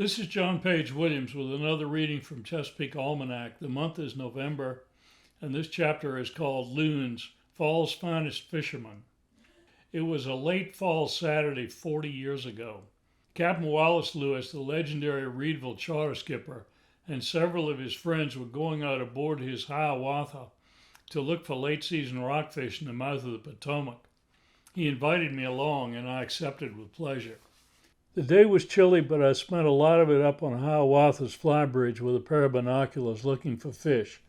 This is John Page Williams with another reading from Chesapeake Almanac. The month is November, and this chapter is called Loons, Fall's Finest Fishermen. It was a late fall Saturday 40 years ago. Captain Wallace Lewis, the legendary Reedville charter skipper, and several of his friends were going out aboard his Hiawatha to look for late season rockfish in the mouth of the Potomac. He invited me along, and I accepted with pleasure. The day was chilly, but I spent a lot of it up on Hiawatha's flybridge with a pair of binoculars looking for fish.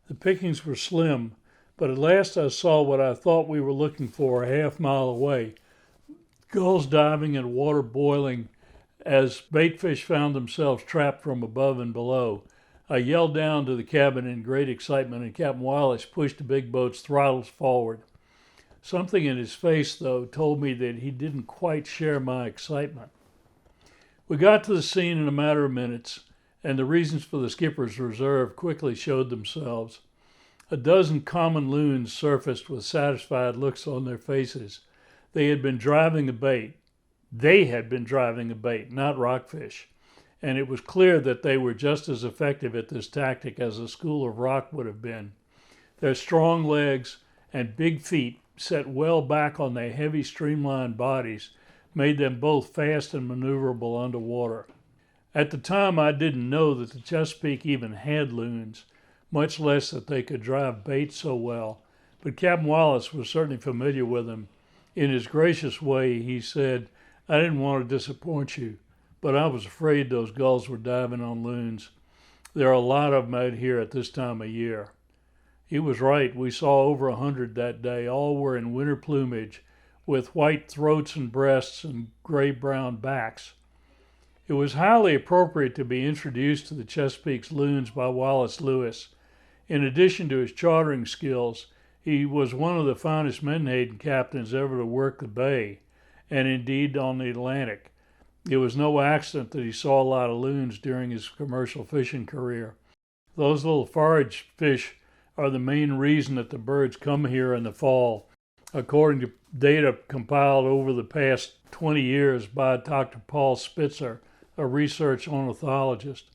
The pickings were slim, but at last I saw what I thought we were looking for a half-mile away. Gulls diving and water boiling as baitfish found themselves trapped from above and below. I yelled down to the cabin in great excitement, and Captain Wallace pushed the big boat's throttles forward. Something in his face, though, told me that he didn't quite share my excitement. We got to the scene in a matter of minutes, and the reasons for the skipper's reserve quickly showed themselves. A dozen common loons surfaced with satisfied looks on their faces. They had been driving a bait. They had been driving a bait, not rockfish, and it was clear that they were just as effective at this tactic as a school of rock would have been. Their strong legs and big feet, set well back on their heavy, streamlined bodies, made them both fast and maneuverable underwater. At the time, I didn't know that the Chesapeake even had loons, much less that they could drive bait so well, but Captain Wallace was certainly familiar with them. In his gracious way, he said, "I didn't want to disappoint you, but I was afraid those gulls were diving on loons. There are a lot of them out here at this time of year." He was right. We saw over 100 that day. All were in winter plumage, with white throats and breasts and gray-brown backs. It was highly appropriate to be introduced to the Chesapeake's loons by Wallace Lewis. In addition to his chartering skills, he was one of the finest menhaden captains ever to work the bay, and indeed on the Atlantic. It was no accident that he saw a lot of loons during his commercial fishing career. Those little forage fish are the main reason that the birds come here in the fall, according to data compiled over the past 20 years by Dr. Paul Spitzer, a research ornithologist.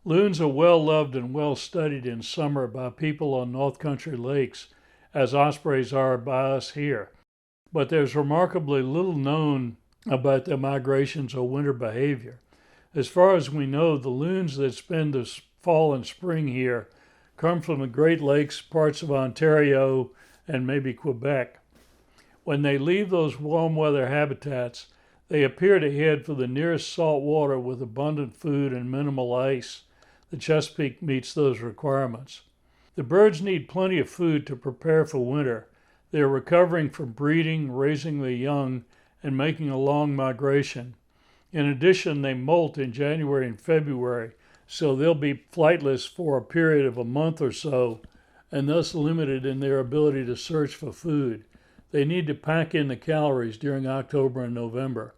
Loons are well loved and well studied in summer by people on North Country lakes, as ospreys are by us here. But there's remarkably little known about their migrations or winter behavior. As far as we know, the loons that spend the fall and spring here come from the Great Lakes, parts of Ontario, and maybe Quebec. When they leave those warm weather habitats, they appear to head for the nearest salt water with abundant food and minimal ice. The Chesapeake meets those requirements. The birds need plenty of food to prepare for winter. They are recovering from breeding, raising their young, and making a long migration. In addition, they molt in January and February, so they'll be flightless for a period of a month or so, and thus limited in their ability to search for food. They need to pack in the calories during October and November.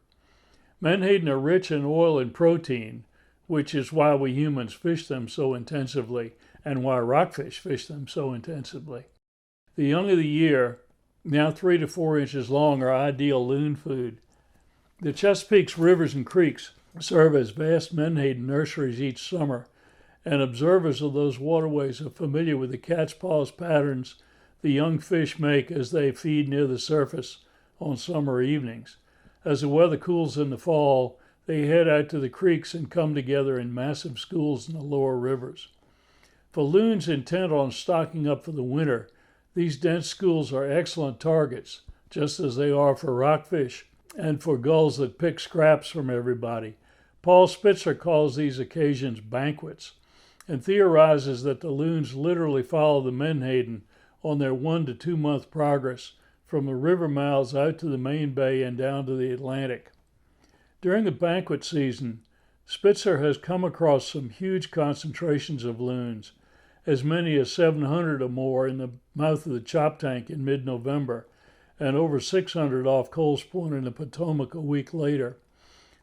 Menhaden are rich in oil and protein, which is why we humans fish them so intensively and why rockfish fish them so intensively. The young of the year, now 3 to 4 inches long, are ideal loon food. The Chesapeake's rivers and creeks serve as vast menhaden nurseries each summer, and observers of those waterways are familiar with the cat's paws patterns the young fish make as they feed near the surface on summer evenings. As the weather cools in the fall, they head out to the creeks and come together in massive schools in the lower rivers. For loons intent on stocking up for the winter, these dense schools are excellent targets, just as they are for rockfish and for gulls that pick scraps from everybody. Paul Spitzer calls these occasions banquets, and theorizes that the loons literally follow the menhaden on their 1 to 2 month progress from the river mouths out to the main bay and down to the Atlantic. During the banquet season, Spitzer has come across some huge concentrations of loons, as many as 700 or more in the mouth of the Choptank in mid-November, and over 600 off Coles Point in the Potomac a week later.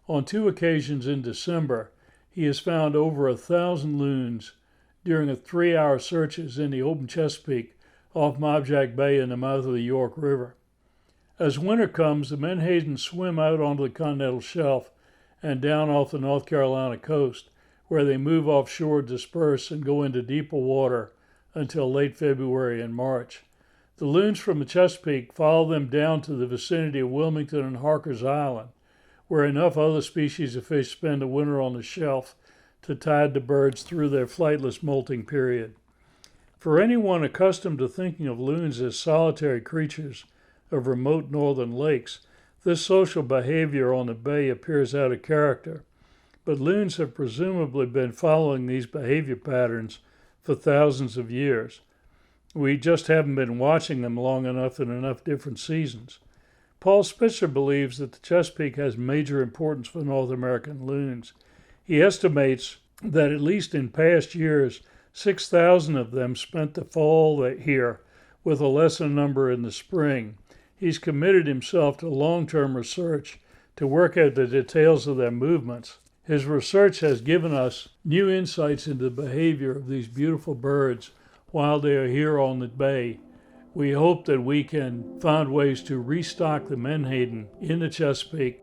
On 2 occasions in December, he has found over 1,000 loons during a 3-hour searches in the open Chesapeake off Mobjack Bay in the mouth of the York River. As winter comes, the menhaden swim out onto the continental shelf and down off the North Carolina coast, where they move offshore, disperse, and go into deeper water until late February and March. The loons from the Chesapeake follow them down to the vicinity of Wilmington and Harker's Island, where enough other species of fish spend the winter on the shelf to tide the birds through their flightless molting period. For anyone accustomed to thinking of loons as solitary creatures of remote northern lakes, this social behavior on the bay appears out of character, but loons have presumably been following these behavior patterns for thousands of years. We just haven't been watching them long enough in enough different seasons. Paul Spitzer believes that the Chesapeake has major importance for North American loons. He estimates that at least in past years, 6,000 of them spent the fall here, with a lesser number in the spring. He's committed himself to long-term research to work out the details of their movements. His research has given us new insights into the behavior of these beautiful birds while they are here on the bay. We hope that we can find ways to restock the menhaden in the Chesapeake